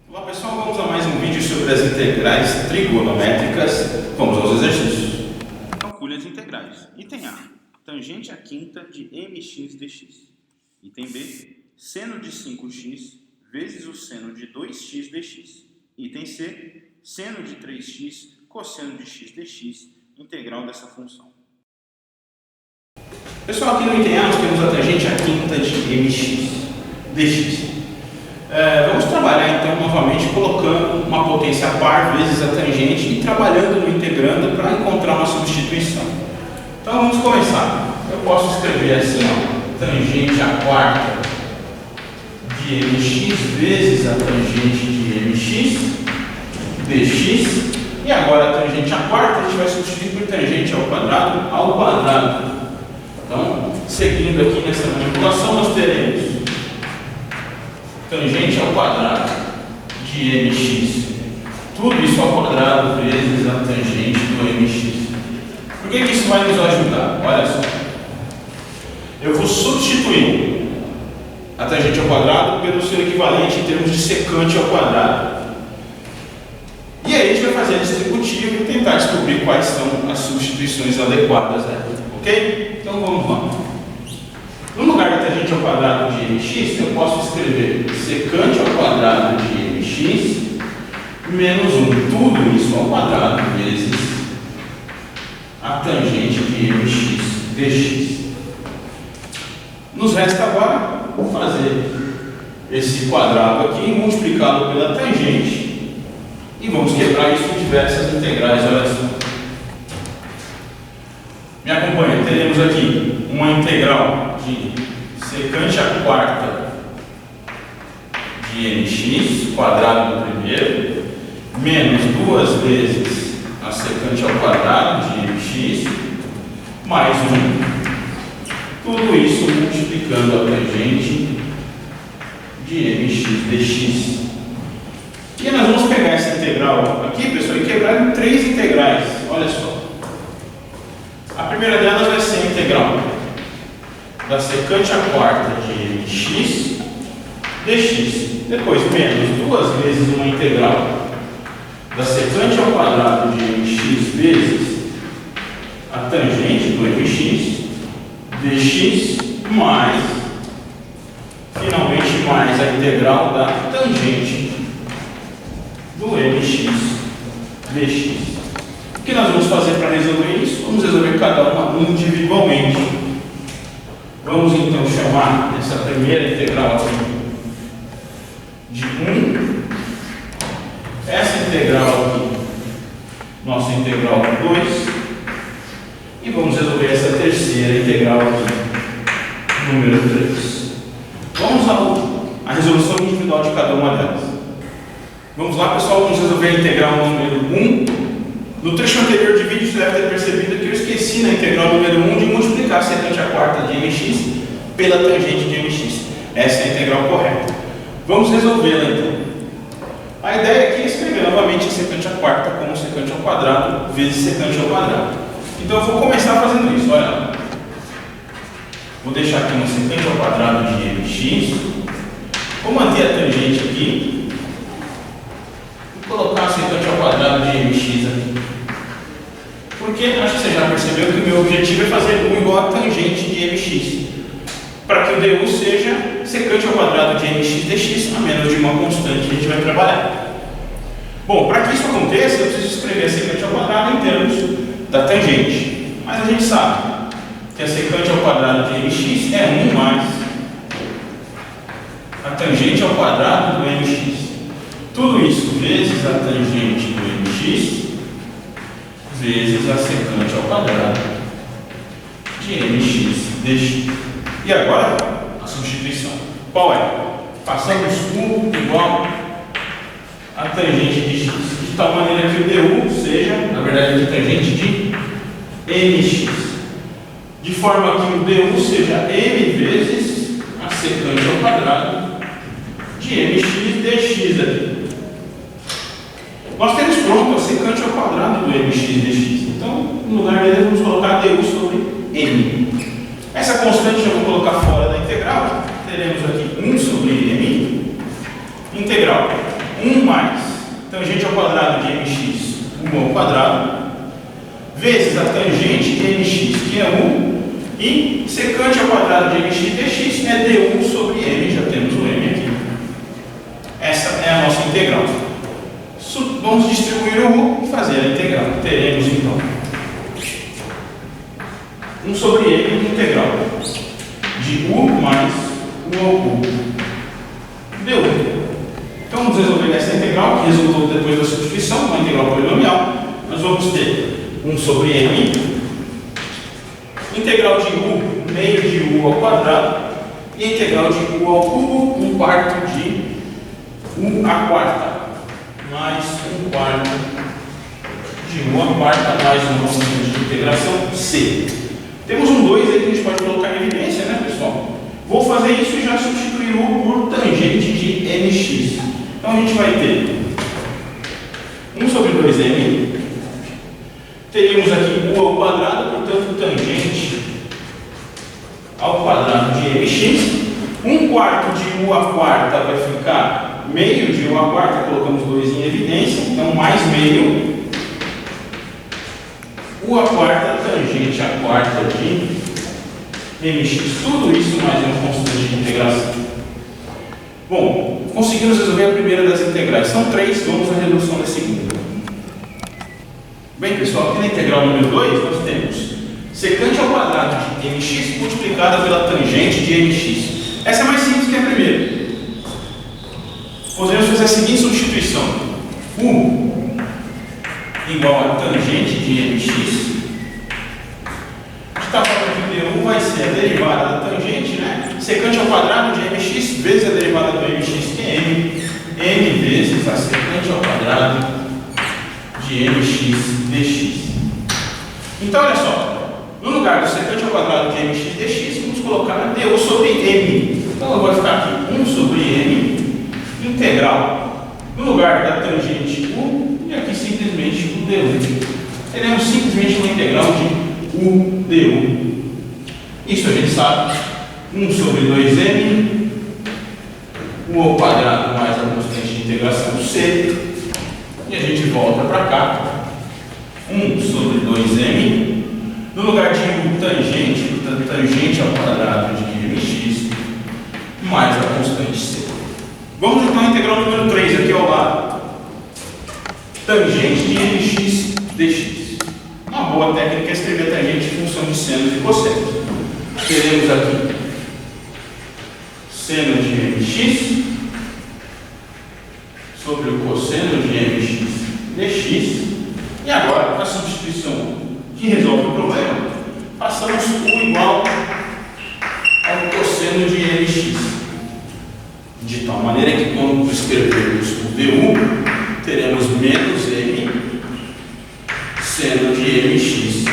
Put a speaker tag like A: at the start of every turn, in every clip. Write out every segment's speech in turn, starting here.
A: Olá pessoal, vamos a mais um vídeo sobre as integrais trigonométricas. Vamos aos exercícios. Calcule as integrais. Item A, tangente à quinta de mx dx. Item B, seno de 5x vezes o seno de 2x dx. Item C, seno de 3x cosseno de x dx, integral dessa função. Pessoal, aqui no item A nós temos a tangente à quinta de mx dx. Vamos trabalhar então novamente colocando uma potência par vezes a tangente e trabalhando no integrando para encontrar uma substituição. Então vamos começar. Eu posso escrever assim, ó, tangente à quarta de mx vezes a tangente de mx dx. E agora a tangente à quarta a gente vai substituir por tangente ao quadrado. Então, seguindo aqui nessa manipulação, nós teremos tangente ao quadrado de mx, tudo isso ao quadrado vezes a tangente do mx. Por que isso vai nos ajudar? Olha só. Eu vou substituir a tangente ao quadrado pelo seu equivalente em termos de secante ao quadrado. E aí a gente vai fazer a distributiva e tentar descobrir quais são as substituições adequadas, ok? Então vamos lá. No lugar da tangente ao quadrado de mx, eu posso escrever secante ao quadrado de mx menos 1, tudo isso ao quadrado vezes a tangente de mx dx. Nos resta agora fazer esse quadrado aqui e multiplicá-lo pela tangente. E vamos quebrar isso em diversas integrais, olha só. Me acompanha, teremos aqui uma integral de secante à quarta de mx, quadrado do primeiro, menos 2 vezes a secante ao quadrado de mx, mais 1. Tudo isso multiplicando a tangente de mx dx. E nós vamos pegar essa integral aqui, pessoal, e quebrar em 3 integrais. Olha só. A primeira delas vai ser a integral da secante à quarta de mx dx. Depois, menos 2 vezes uma integral da secante ao quadrado de mx vezes a tangente do mx dx, mais, finalmente, mais a integral da tangente do mx dx. O que nós vamos fazer para resolver isso? Vamos resolver cada uma individualmente. Vamos então chamar essa primeira integral aqui de 1. Essa integral aqui, nossa integral 2. E vamos resolver essa terceira integral aqui, número 3. Vamos à resolução individual de cada uma delas. Vamos lá, pessoal, vamos resolver a integral número 1. No trecho anterior de vídeo, você deve ter percebido que eu esqueci na integral número 1 de multiplicar a secante à quarta de mx pela tangente de mx. Essa é a integral correta. Vamos resolvê-la então. A ideia aqui é escrever novamente a secante à quarta como secante ao quadrado vezes secante ao quadrado. Então eu vou começar fazendo isso. Olha lá. Vou deixar aqui uma secante ao quadrado de mx. Vou manter a tangente aqui. Vou colocar a secante ao quadrado de mx aqui. Porque acho que você já percebeu que o meu objetivo é fazer 1 igual a tangente de mx. Para que o du seja secante ao quadrado de mx dx, a menos de uma constante que a gente vai trabalhar. Bom, para que isso aconteça, eu preciso escrever a secante ao quadrado em termos da tangente. Mas a gente sabe que a secante ao quadrado de mx é 1 mais a tangente ao quadrado do mx. Tudo isso vezes a tangente do mx vezes a secante ao quadrado de mx dx. E agora, a substituição. Qual é? Passamos 1 igual a tangente de x, de tal maneira que o du seja, na verdade, a tangente de mx. De forma que o du seja m vezes a secante ao quadrado de mx dx aqui. Nós temos pronto a secante ao quadrado do mx dx. Então, no lugar dele, vamos colocar du sobre m. Essa constante eu vou colocar fora da integral teremos aqui 1 sobre m, integral 1 mais tangente ao quadrado de mx, 1 ao quadrado, vezes a tangente de mx, que é 1, e secante ao quadrado de mx dx é d1 sobre m, já temos o m aqui. Essa é a nossa integral. Vamos distribuir o u e fazer a integral. Teremos então 1 sobre m integral de u mais u ao cubo d1. Então vamos resolver essa integral, que resultou depois da substituição, uma integral polinomial. Nós vamos ter 1 sobre m, integral de u, meio de u ao quadrado, e integral de u ao cubo, 1/4 de u à quarta, mais 1/4 de u à quarta, mais uma constante de integração c. Temos um 2 aí que a gente pode colocar em evidência, né, pessoal? Vou fazer isso e já substituir u por tangente de mx. Então a gente vai ter 1 sobre 2m, teríamos aqui u ao quadrado, portanto tangente ao quadrado de mx. 1/4 de u à quarta vai ficar meio de u à quarta, colocamos 2 em evidência, então mais meio, u à quarta tangente à quarta de mx, tudo isso mais uma constante de integração. Bom, conseguimos resolver a primeira das integrais, são 3, vamos à redução da segunda. Bem, pessoal, aqui na integral número 2 nós temos secante ao quadrado de mx multiplicada pela tangente de mx. Essa é mais simples que a primeira. Podemos fazer a seguinte substituição: u igual a tangente de mx, de tal forma que d1 vai ser a derivada da tangente, né? Secante ao quadrado de mx vezes a derivada do mx, que é m vezes a secante ao quadrado de mx dx. Então, olha só, no lugar do secante ao quadrado de mx dx, vamos colocar du sobre m. Então, eu vou ficar aqui 1 sobre m integral, no lugar da tangente u, e aqui simplesmente o du. Teremos simplesmente uma integral de u du. Isso a gente sabe, 1 sobre 2m, u ao quadrado mais a constante de integração c, e a gente volta para cá, 1 sobre 2m, no lugar de u tangente, portanto tangente ao quadrado de mx, mais a constante c. Vamos então à integral número 3 aqui ao lado. Tangente de mx dx. Uma boa técnica é escrever tangente em função de senos e cossenos. Teremos aqui seno de mx sobre o cosseno de mx dx. E agora, para a substituição que resolve o problema, passamos o igual ao cosseno de mx. De tal maneira que quando escrevermos o du, teremos menos m seno de mx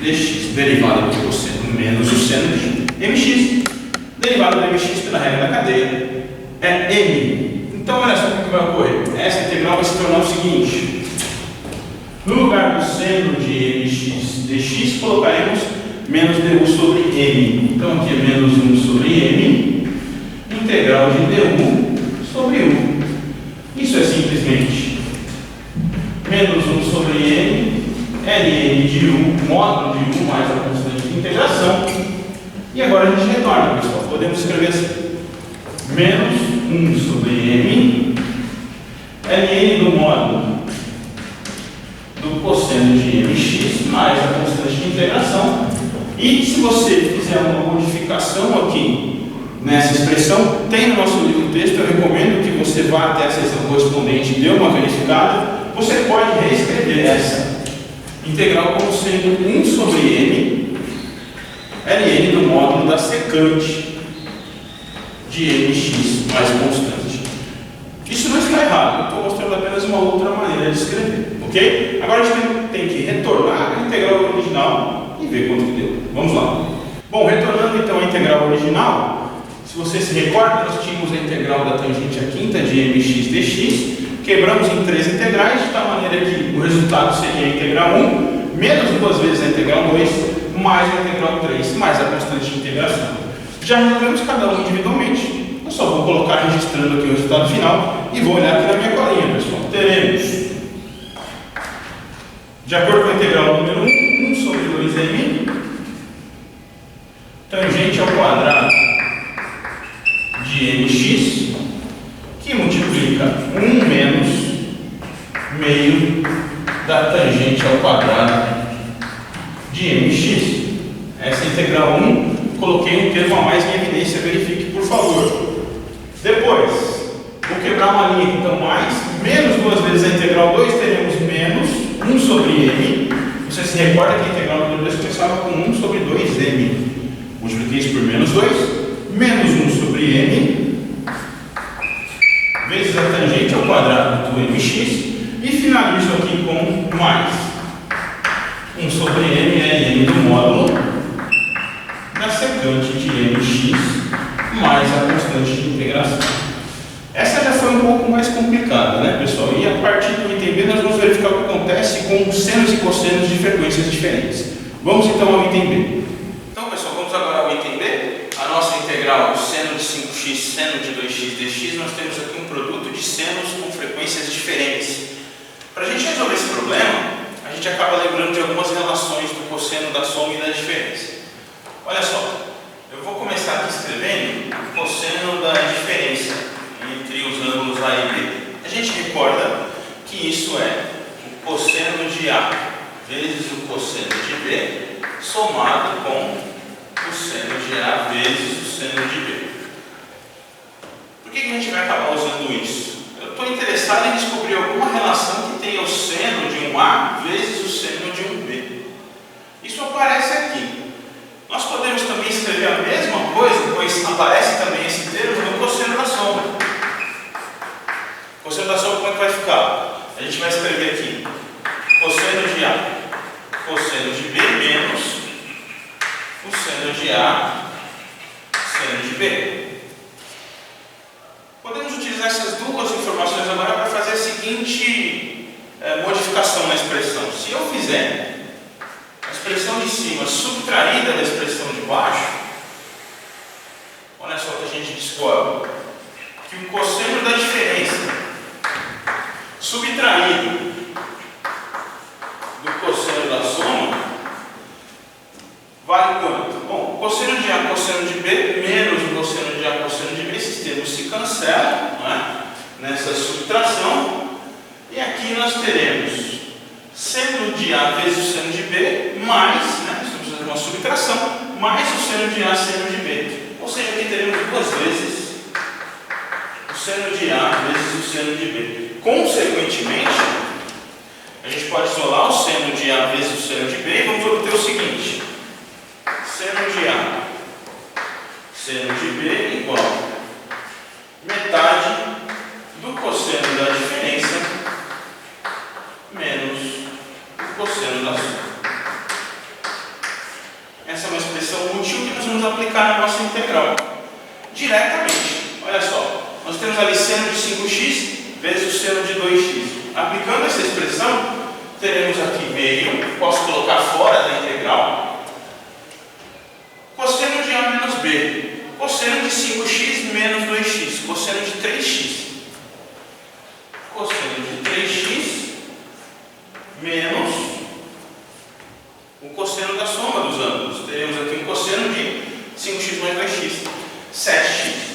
A: dx, derivada do cosseno menos o seno de mx, derivada do mx pela regra da cadeia, é m. Então, olha só o que vai ocorrer. Essa integral vai se tornar o seguinte: no lugar do seno de mx dx, colocaremos menos du sobre m. Então, aqui é menos 1 sobre m, integral de d1 sobre u. Isso é simplesmente menos 1 sobre m, ln de u, módulo de u mais a constante de integração. E agora a gente retorna, pessoal. Podemos escrever assim: menos 1 sobre m, ln do módulo do cosseno de mx mais a constante de integração. E se você fizer uma modificação aqui nessa expressão, tem no nosso livro texto, eu recomendo que você vá até a seção correspondente e dê uma verificada. Você pode reescrever essa integral como sendo 1 sobre m, ln do módulo da secante de mx mais constante. Isso não está errado, eu estou mostrando apenas uma outra maneira de escrever, ok? Agora a gente tem que retornar a integral original e ver quanto que deu. Vamos lá. Bom, retornando então à integral original, se você se recorda, nós tínhamos a integral da tangente à quinta de mx dx, quebramos em 3 integrais, de tal maneira que o resultado seria a integral 1, menos 2 vezes a integral 2, mais a integral 3, mais a constante de integração. Já resolvemos cada um individualmente. Eu só vou colocar registrando aqui o resultado final e vou olhar aqui na minha colinha, pessoal. Teremos, de acordo com a integral número 1, 1 sobre 2m, tangente ao quadrado de mx, que multiplica 1 menos meio da tangente ao quadrado de mx. Essa é a integral 1. Coloquei um termo a mais em evidência, verifique por favor. Depois, vou quebrar uma linha aqui, então mais, menos 2 vezes a integral 2, teremos menos 1 sobre m. Você se recorda que a integral número 2 começava com 1 sobre 2m. Multipliquei isso por menos 2, menos 1 sobre m, vezes a tangente ao quadrado do mx, e finalizo aqui com mais 1 sobre m é m do módulo da secante de mx mais a constante de integração. Essa já foi um pouco mais complicada, né, pessoal? E a partir do item B nós vamos verificar o que acontece com senos e cossenos de frequências diferentes. Vamos então ao item B. Então, pessoal, vamos agora ao item B. A nossa integral seno de 5x, seno de 2x dx, nós temos aqui um produto de senos com frequências diferentes. Para a gente resolver esse problema, a gente acaba lembrando de algumas relações do cosseno, da soma e da diferença. Olha só, eu vou começar aqui escrevendo o cosseno da diferença entre os ângulos A e B. A gente recorda que isso é o cosseno de A vezes o cosseno de B somado com o seno de A vezes o seno de B. Por que a gente vai acabar usando isso? Eu estou interessado em descobrir alguma relação que tenha o seno de um A vezes o seno de um B. Isso aparece aqui. Nós podemos também escrever a mesma coisa, pois aparece também esse termo no cosseno da soma. Cosseno da soma, como é que vai ficar? A gente vai escrever aqui cosseno de A, cosseno de B menos o seno de A, seno de B. Podemos utilizar essas duas informações agora para fazer a seguinte modificação na expressão. Se eu fizer a expressão de cima subtraída da expressão de baixo, olha só o que a gente descobre: que o cosseno da diferença subtraído do cosseno da soma vale quanto? Bom, cosseno de A, cosseno de B, menos o cosseno de A, cosseno de B, esses termos se cancelam, né, nessa subtração, e aqui nós teremos seno de A vezes o seno de B, mais, né, estamos fazendo uma subtração, mais o seno de A, seno de B. Ou seja, aqui teremos duas vezes o seno de A vezes o seno de B. Consequentemente, a gente pode isolar o seno de A vezes o seno de B e vamos obter o seguinte: seno de A, seno de B igual metade do cosseno da diferença menos o cosseno da soma. Essa é uma expressão útil que nós vamos aplicar na nossa integral diretamente. Olha só, nós temos ali seno de 5x vezes o seno de 2x. Aplicando essa expressão, teremos aqui meio, posso colocar fora da integral, cosseno de A menos B, cosseno de 5x menos 2x, cosseno de 3x, cosseno de 3x menos o cosseno da soma dos ângulos. Teremos aqui um cosseno de 5x mais 2x, 7x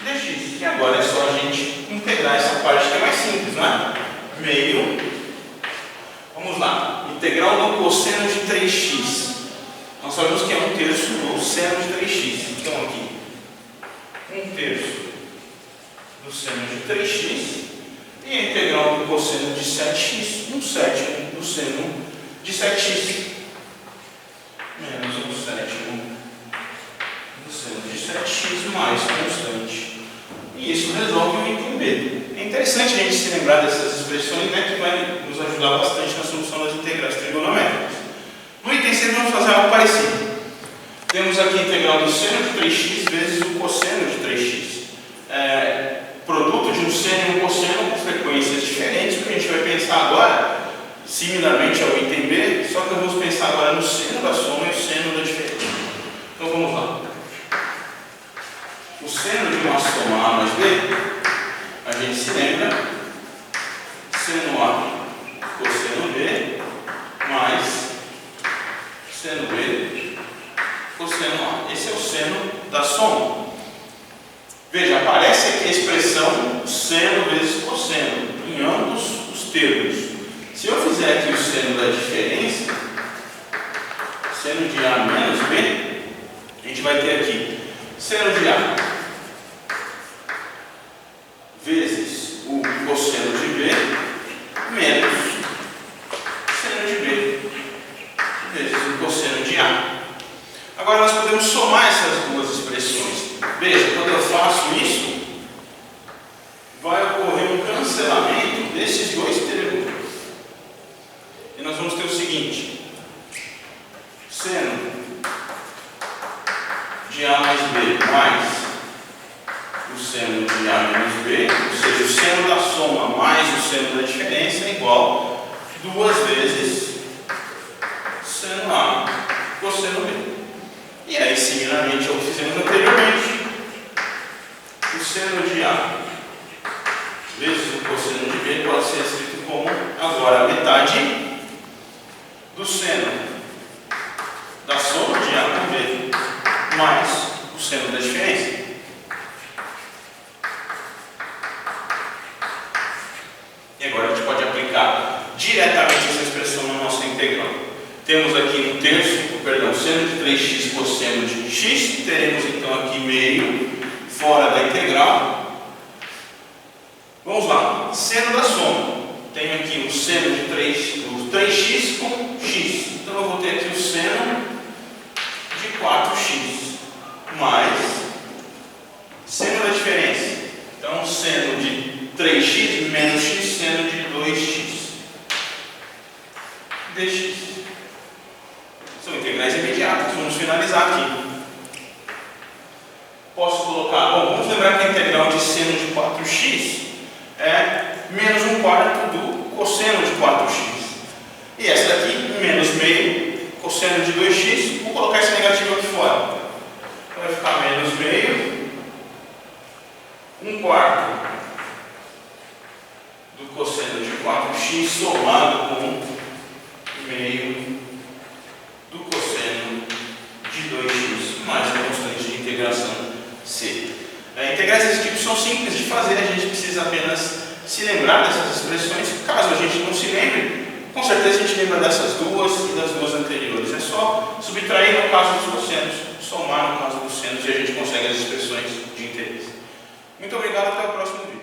A: dx. E agora é só a gente integrar essa parte que é mais simples, né? Meio, vamos lá, integral do cosseno de 3x. Nós sabemos que é 1/3 do seno de 3x. Então aqui, 1/3 do seno de 3x. E a integral do cosseno de 7x, 1/7 do seno de 7x. Menos 1/7 do seno de 7x mais constante. E isso resolve o item B. É interessante a gente se lembrar dessas expressões, né, que vai nos ajudar bastante na solução das integrais trigonométricas. No item C vamos fazer algo parecido. Temos aqui a integral do seno de 3x vezes o cosseno de 3x. Produto de um seno e um cosseno com frequências diferentes. O que a gente vai pensar agora, similarmente ao item B, só que vamos pensar agora no seno da soma e o seno da diferença. seno B, cosseno A. Esse é o seno da soma. Veja, aparece aqui a expressão seno vezes cosseno, em ambos os termos. Se eu fizer aqui o seno da diferença, seno de A menos B, a gente vai ter aqui seno de A vezes o cosseno de B menos seno de B vezes o cosseno de A. Agora nós podemos somar essas duas expressões. Veja, quando eu faço isso, vai ocorrer um cancelamento desses dois termos. E nós vamos ter o seguinte: seno de A mais B mais o seno de A menos B, ou seja, o seno da soma mais o seno da diferença é igual a 2 vezes seno A cosseno B. E aí, similarmente ao que fizemos anteriormente, o seno de A vezes o cosseno de B pode ser escrito como agora a metade do seno da soma de A com B mais o seno da diferença. E agora a gente pode aplicar diretamente essa expressão na nossa integral. Temos aqui no terço, seno de 3x cosseno de x, teremos então aqui meio fora da integral. Vamos lá, seno da soma. Tenho aqui o seno de 3x com x. Então eu vou ter aqui o seno de 4x mais seno da diferença. Então seno de 3x menos x, seno de 2x dx. São integrais imediatas. Vamos finalizar aqui. Posso colocar, vamos lembrar que a integral de seno de 4x é menos 1/4 do cosseno de 4x. E essa daqui, menos meio, cosseno de 2x, vou colocar esse negativo aqui fora. Então vai ficar menos meio, 1/4 do cosseno de 4x somado com meio do cosseno de 2x mais a constante de integração c. Integrais desse tipo são simples de fazer, a gente precisa apenas se lembrar dessas expressões. Caso a gente não se lembre, com certeza a gente lembra dessas duas e das duas anteriores. É só subtrair no caso dos cossenos, somar no caso dos senos e a gente consegue as expressões de interesse. Muito obrigado, até o próximo vídeo.